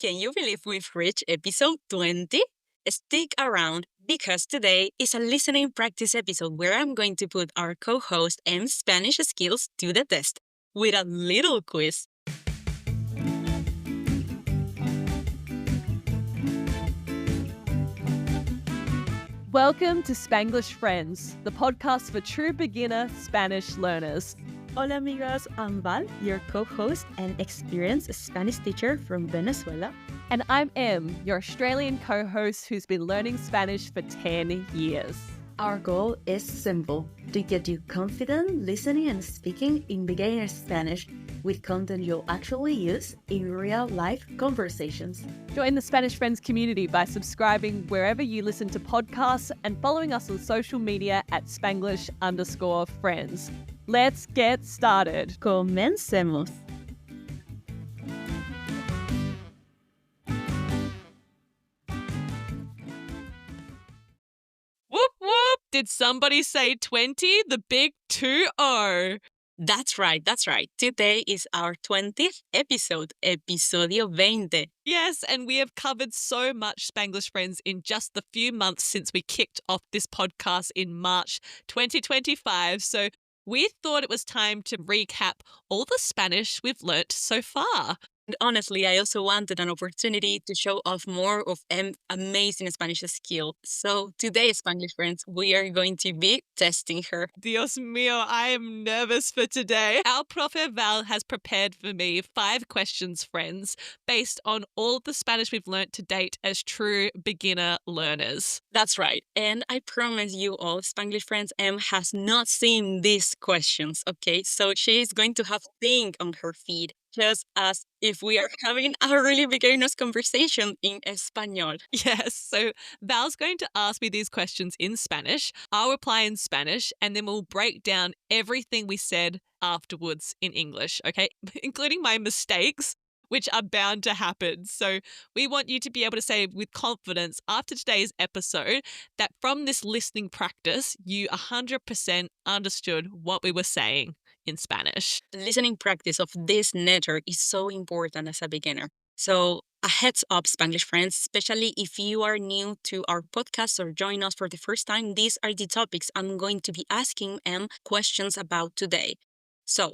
Can you believe we've reached episode 20? Stick around because today is a listening practice episode where I'm going to put our co host and Spanish skills to the test with a little quiz. Welcome to Spanglish Friends, the podcast for true beginner Spanish learners. Hola amigos, I'm Val, your co-host and experienced Spanish teacher from Venezuela. And I'm Em, your Australian co-host who's been learning Spanish for 10 years. Our goal is simple, to get you confident listening and speaking in beginner Spanish with content you'll actually use in real-life conversations. Join the Spanish Friends community by subscribing wherever you listen to podcasts and following us on social media at Spanglish_friends. Let's get started. Comencemos. Whoop whoop! Did somebody say 20? The big 2-0. That's right. Today is our 20th episode, Episodio 20. Yes, and we have covered so much Spanglish Friends in just the few months since we kicked off this podcast in March 2025. So we thought it was time to recap all the Spanish we've learnt so far. And honestly, I also wanted an opportunity to show off more of amazing Spanish skill. So today, Spanglish friends, we are going to be testing her. Dios mío, I am nervous for today. Our Profe Val has prepared for me 5 questions, friends, based on all the Spanish we've learnt to date as true beginner learners. That's right. And I promise you all, Spanglish friends, Em has not seen these questions, okay? So she is going to have to think on her feet, just as if we are having a really beginner's conversation in Espanol. Yes, so Val's going to ask me these questions in Spanish. I'll reply in Spanish, and then we'll break down everything we said afterwards in English, okay? Including my mistakes, which are bound to happen. So we want you to be able to say with confidence after today's episode that from this listening practice, you 100% understood what we were saying in Spanish. Listening practice of this network is so important as a beginner. So a heads up, Spanglish friends, especially if you are new to our podcast or join us for the first time, these are the topics I'm going to be asking questions about today. So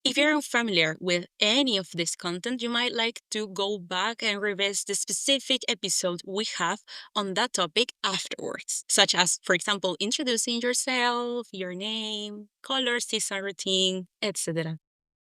if you're unfamiliar with any of this content, you might like to go back and revisit the specific episode we have on that topic afterwards, such as, for example, introducing yourself, your name, color, season routine, etc.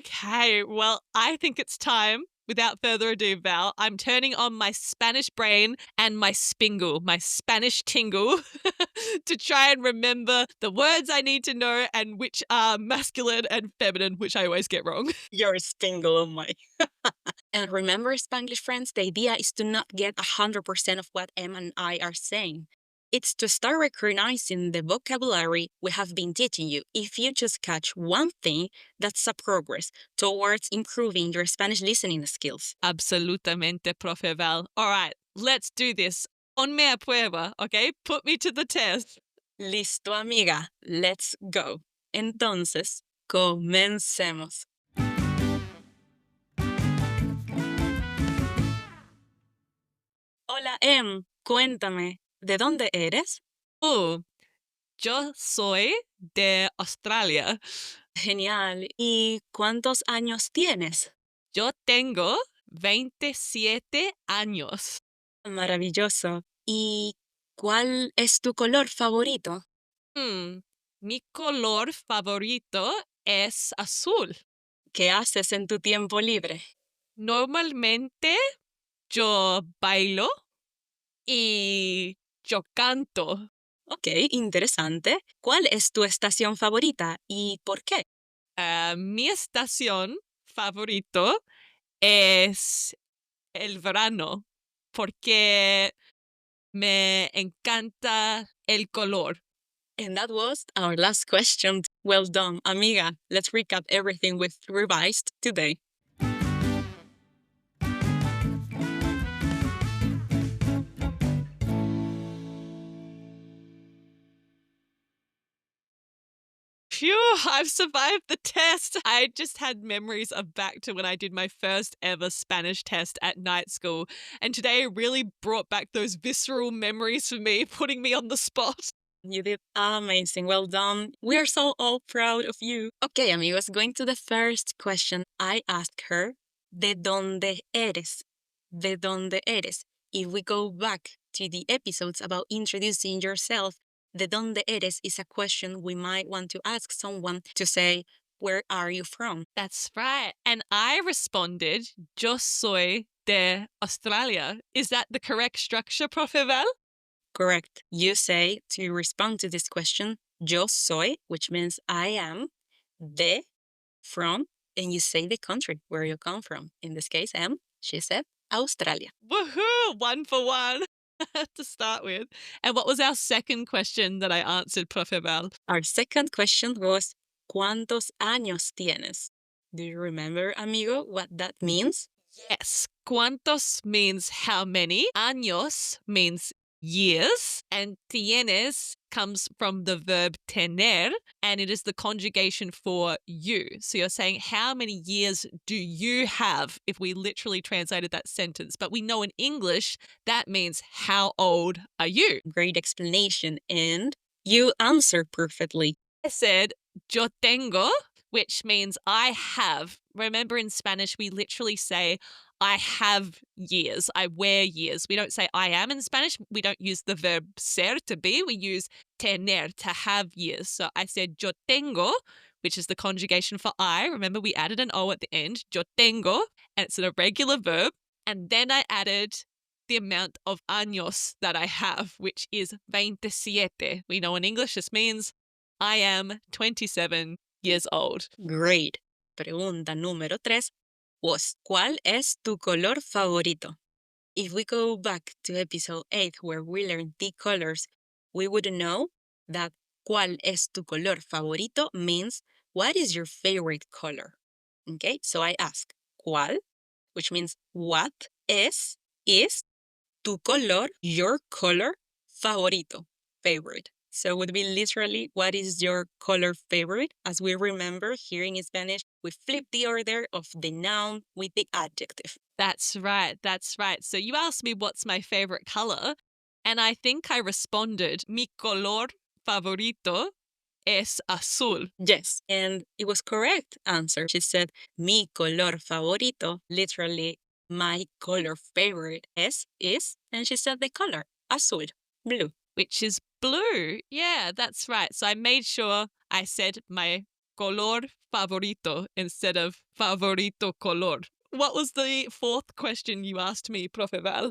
Okay, well, I think it's time. Without further ado, Val, I'm turning on my Spanish brain and my spingle, my Spanish tingle, to try and remember the words I need to know and which are masculine and feminine, which I always get wrong. Your spingle, oh my. And remember, Spanglish friends, the idea is to not get 100% of what Em and I are saying. It's to start recognizing the vocabulary we have been teaching you. If you just catch one thing, that's a progress towards improving your Spanish listening skills. Absolutamente, Profe Val. All right, let's do this. Ponme a prueba, okay? Put me to the test. Listo, amiga. Let's go. Entonces, comencemos. Hola, Em. Cuéntame. ¿De dónde eres? Yo soy de Australia. Genial. ¿Y cuántos años tienes? Yo tengo 27 años. Maravilloso. ¿Y cuál es tu color favorito? Mi color favorito es azul. ¿Qué haces en tu tiempo libre? Normalmente yo bailo y yo canto. Ok, interesante. ¿Cuál es tu estación favorita y por qué? Mi estación favorito es el verano porque me encanta el color. And that was our last question. Well done, amiga. Let's recap everything we've revised today. Phew, I've survived the test. I just had memories of back to when I did my first ever Spanish test at night school. And today really brought back those visceral memories for me, putting me on the spot. You did amazing. Well done. We are so all proud of you. Okay, amigos, going to the first question. I asked her, ¿De dónde eres? ¿De dónde eres? If we go back to the episodes about introducing yourself, ¿De dónde eres is a question we might want to ask someone to say, where are you from? That's right. And I responded, Yo soy de Australia. Is that the correct structure, Profe Val? Correct. You say to respond to this question, yo soy, which means I am, de, from, and you say the country where you come from. In this case, she said, Australia. Woohoo! 1 for 1 to start with. And what was our second question that I answered, Profe Val? Our second question was, ¿Cuántos años tienes? Do you remember, amigo, what that means? Yes. ¿Cuántos means how many? Años means years. And tienes comes from the verb tener, and it is the conjugation for you. So you're saying, how many years do you have if we literally translated that sentence? But we know in English, that means how old are you? Great explanation, and you answered perfectly. I said, yo tengo, which means I have. Remember in Spanish, we literally say, I have years. I wear years. We don't say I am in Spanish. We don't use the verb ser, to be. We use tener, to have years. So I said yo tengo, which is the conjugation for I. Remember, we added an O at the end. Yo tengo, and it's an irregular verb. And then I added the amount of años that I have, which is 27. We know in English this means I am 27 years old. Great. Pregunta número 3 was, ¿Cuál es tu color favorito? If we go back to episode 8 where we learned the colors, we would know that ¿Cuál es tu color favorito means what is your favorite color? Okay, so I ask, ¿Cuál? Which means what is tu color, your color favorito, favorite. So it would be literally, what is your color favorite? As we remember here in Spanish, we flip the order of the noun with the adjective. That's right. That's right. So you asked me what's my favorite color, and I think I responded, mi color favorito es azul. Yes, and it was correct answer. She said, mi color favorito, literally, my color favorite is, and she said the color, azul, blue. Which is blue. Yeah, that's right. So I made sure I said my color favorito instead of favorito color. What was the fourth question you asked me, Profe Val?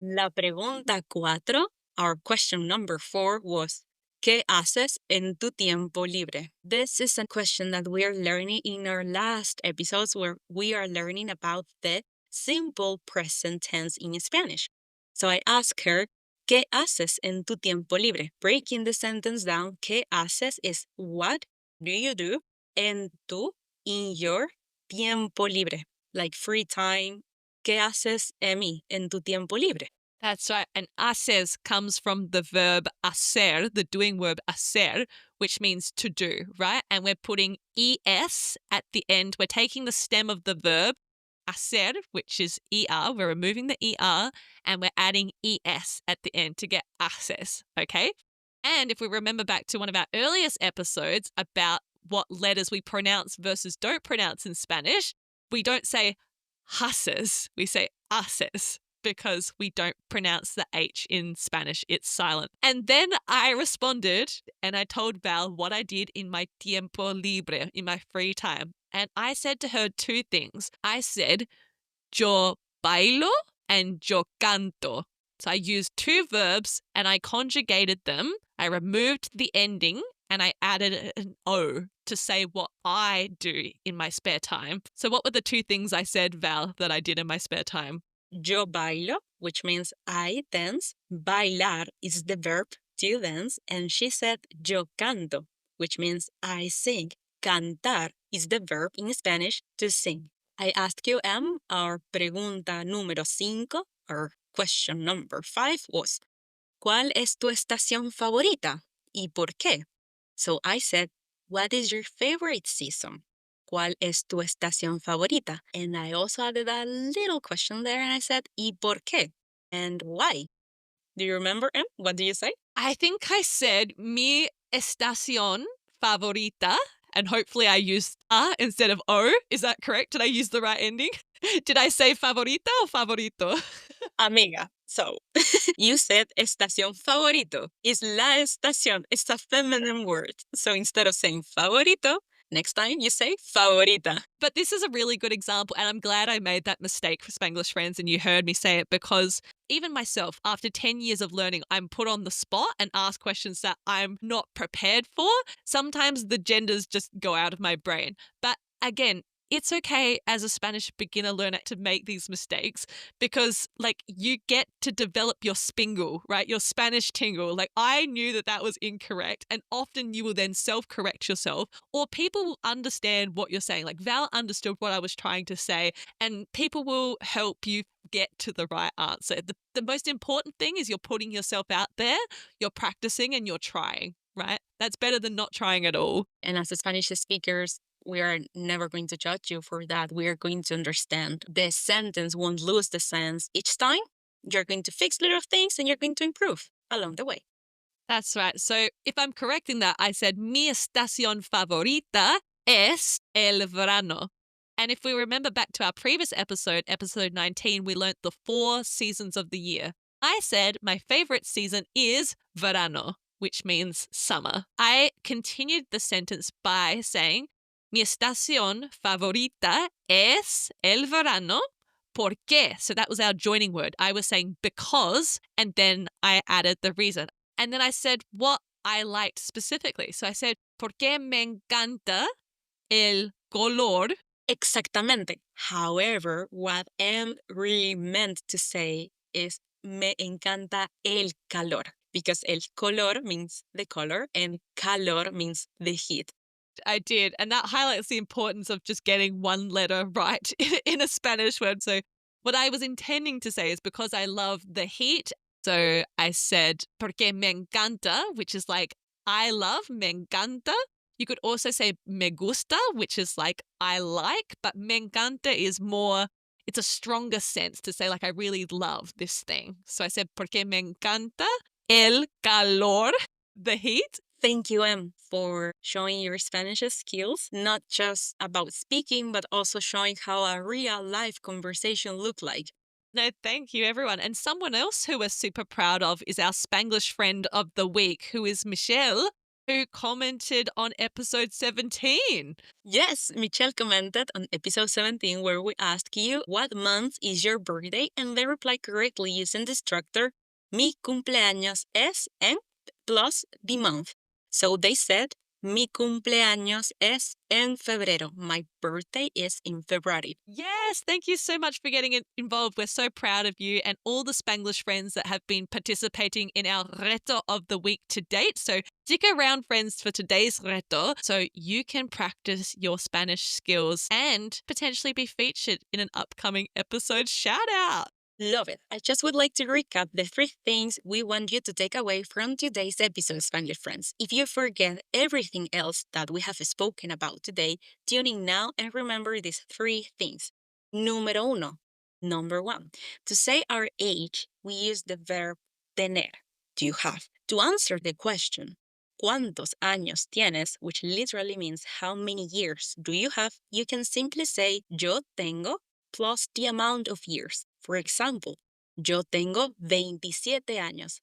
La pregunta 4, our question number 4 was, ¿Qué haces en tu tiempo libre? This is a question that we are learning in our last episodes where we are learning about the simple present tense in Spanish. So I asked her, ¿Qué haces en tu tiempo libre? Breaking the sentence down, ¿Qué haces is what do you do? En tu, in your tiempo libre, like free time. ¿Qué haces, Emi, en tu tiempo libre? That's right. And haces comes from the verb hacer, the doing verb hacer, which means to do, right? And we're putting es at the end. We're taking the stem of the verb hacer, which is er. We're removing the er and we're adding es at the end to get haces, okay? And if we remember back to one of our earliest episodes about what letters we pronounce versus don't pronounce in Spanish, we don't say haces, we say haces, because we don't pronounce the H in Spanish. It's silent. And then I responded and I told Val what I did in my tiempo libre, in my free time. And I said to her 2 things. I said, yo bailo and yo canto. So I used 2 verbs and I conjugated them. I removed the ending and I added an O to say what I do in my spare time. So what were the 2 things I said, Val, that I did in my spare time? Yo bailo, which means I dance. Bailar is the verb to dance. And she said yo canto, which means I sing. Cantar is the verb in Spanish to sing. I asked you, our pregunta número 5, our question number 5 was, ¿Cuál es tu estación favorita? ¿Y por qué? So I said, What is your favorite season? ¿Cuál es tu estación favorita? And I also added a little question there and I said, ¿y por qué? And why? Do you remember, Em? What do you say? I think I said mi estación favorita, and hopefully I used a instead of o. Is that correct? Did I use the right ending? Did I say favorita or favorito? Amiga, so you said estación favorito is la estación. It's a feminine word. So instead of saying favorito, next time you say favorita. But this is a really good example, and I'm glad I made that mistake for Spanglish friends and you heard me say it, because even myself, after 10 years of learning, I'm put on the spot and asked questions that I'm not prepared for. Sometimes the genders just go out of my brain. But again, it's okay as a Spanish beginner learner to make these mistakes because, like, you get to develop your spingle, right? Your Spanish tingle. Like, I knew that that was incorrect, and often you will then self correct yourself, or people will understand what you're saying. Like, Val understood what I was trying to say, and people will help you get to the right answer. The most important thing is you're putting yourself out there, you're practicing, and you're trying, right? That's better than not trying at all. And as Spanish speakers, we are never going to judge you for that. We are going to understand. The sentence won't lose the sense each time. You're going to fix little things and you're going to improve along the way. That's right. So if I'm correct in that, I said mi estación favorita es el verano. And if we remember back to our previous episode, episode 19, we learnt the 4 seasons of the year. I said my favorite season is verano, which means summer. I continued the sentence by saying mi estación favorita es el verano. ¿Por qué? So that was our joining word. I was saying because, and then I added the reason. And then I said what I liked specifically. So I said, porque me encanta el color. Exactamente. However, what M really meant to say is me encanta el calor because el color means the color and calor means the heat. I did. And that highlights the importance of just getting one letter right in a Spanish word. So what I was intending to say is because I love the heat. So I said, porque me encanta, which is like, I love, me encanta. You could also say me gusta, which is like, I like, but me encanta is more, it's a stronger sense to say, like, I really love this thing. So I said, porque me encanta el calor, the heat. Thank you, Em, for showing your Spanish skills, not just about speaking, but also showing how a real life conversation look like. No, thank you, everyone. And someone else who we're super proud of is our Spanglish friend of the week, who is Michelle, who commented on episode 17. Yes, Michelle commented on episode 17 where we asked you what month is your birthday and they replied correctly using the structure mi cumpleaños es en plus the month. So they said mi cumpleaños es en febrero. My birthday is in February. Yes, thank you so much for getting involved. We're so proud of you and all the Spanglish friends that have been participating in our reto of the week to date. So stick around, friends, for today's reto so you can practice your Spanish skills and potentially be featured in an upcoming episode shout out. Love it. I just would like to recap the 3 things we want you to take away from today's episode, Spanglish friends. If you forget everything else that we have spoken about today, tune in now and remember these 3 things. Número uno, number 1. To say our age, we use the verb tener, to have. To answer the question, ¿cuántos años tienes? Which literally means how many years do you have? You can simply say yo tengo plus the amount of years. For example, yo tengo 27 años.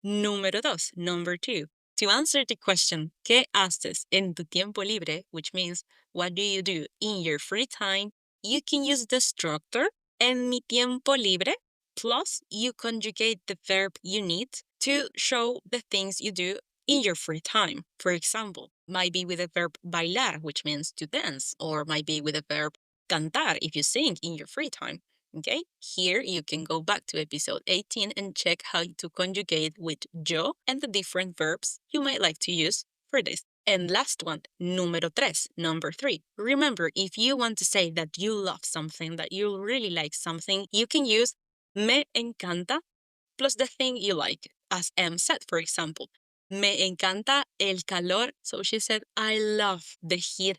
Número 2, number 2. To answer the question, ¿qué haces en tu tiempo libre? Which means, what do you do in your free time? You can use the structure en mi tiempo libre, plus you conjugate the verb you need to show the things you do in your free time. For example, might be with the verb bailar, which means to dance, or might be with the verb cantar if you sing in your free time. Okay, here you can go back to episode 18 and check how to conjugate with yo and the different verbs you might like to use for this. And last one, número 3, number 3. Remember, if you want to say that you love something, that you really like something, you can use me encanta plus the thing you like, as M said, for example. Me encanta el calor. So she said, I love the heat.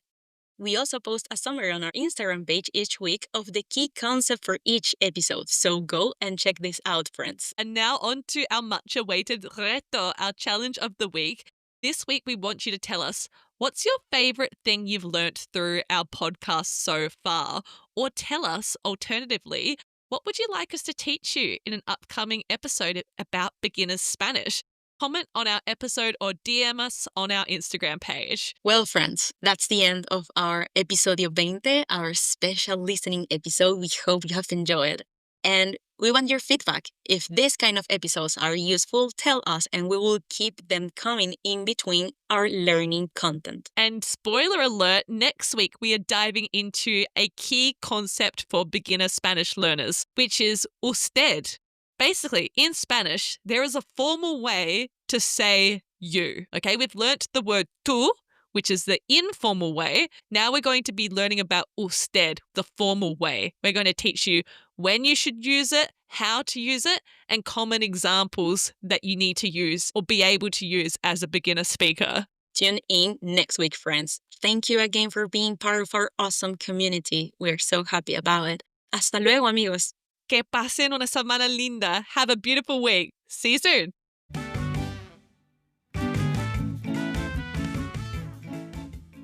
We also post a summary on our Instagram page each week of the key concept for each episode. So go and check this out, friends. And now on to our much awaited reto, our challenge of the week. This week, we want you to tell us what's your favorite thing you've learnt through our podcast so far? Or tell us, alternatively, what would you like us to teach you in an upcoming episode about beginner's Spanish? Comment on our episode or DM us on our Instagram page. Well, friends, that's the end of our Episodio 20, our special listening episode. We hope you have enjoyed. And we want your feedback. If this kind of episodes are useful, tell us and we will keep them coming in between our learning content. And spoiler alert, next week we are diving into a key concept for beginner Spanish learners, which is usted. Basically, in Spanish, there is a formal way to say you. Okay, we've learnt the word tú, which is the informal way. Now we're going to be learning about usted, the formal way. We're going to teach you when you should use it, how to use it, and common examples that you need to use or be able to use as a beginner speaker. Tune in next week, friends. Thank you again for being part of our awesome community. We're so happy about it. Hasta luego, amigos. Que pasen una semana linda. Have a beautiful week. See you soon.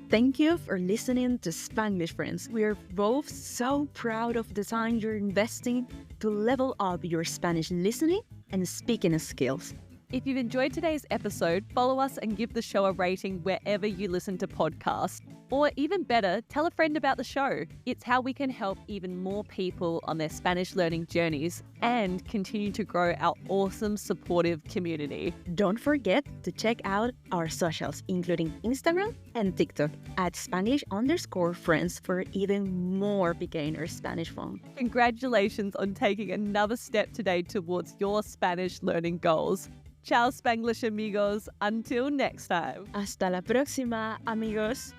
Thank you for listening to Spanglish Friends. We are both so proud of the time you're investing to level up your Spanish listening and speaking skills. If you've enjoyed today's episode, follow us and give the show a rating wherever you listen to podcasts. Or even better, tell a friend about the show. It's how we can help even more people on their Spanish learning journeys and continue to grow our awesome, supportive community. Don't forget to check out our socials, including Instagram and TikTok at Spanglish_friends for even more beginner Spanish fun. Congratulations on taking another step today towards your Spanish learning goals. Ciao, Spanglish amigos. Until next time. Hasta la próxima, amigos.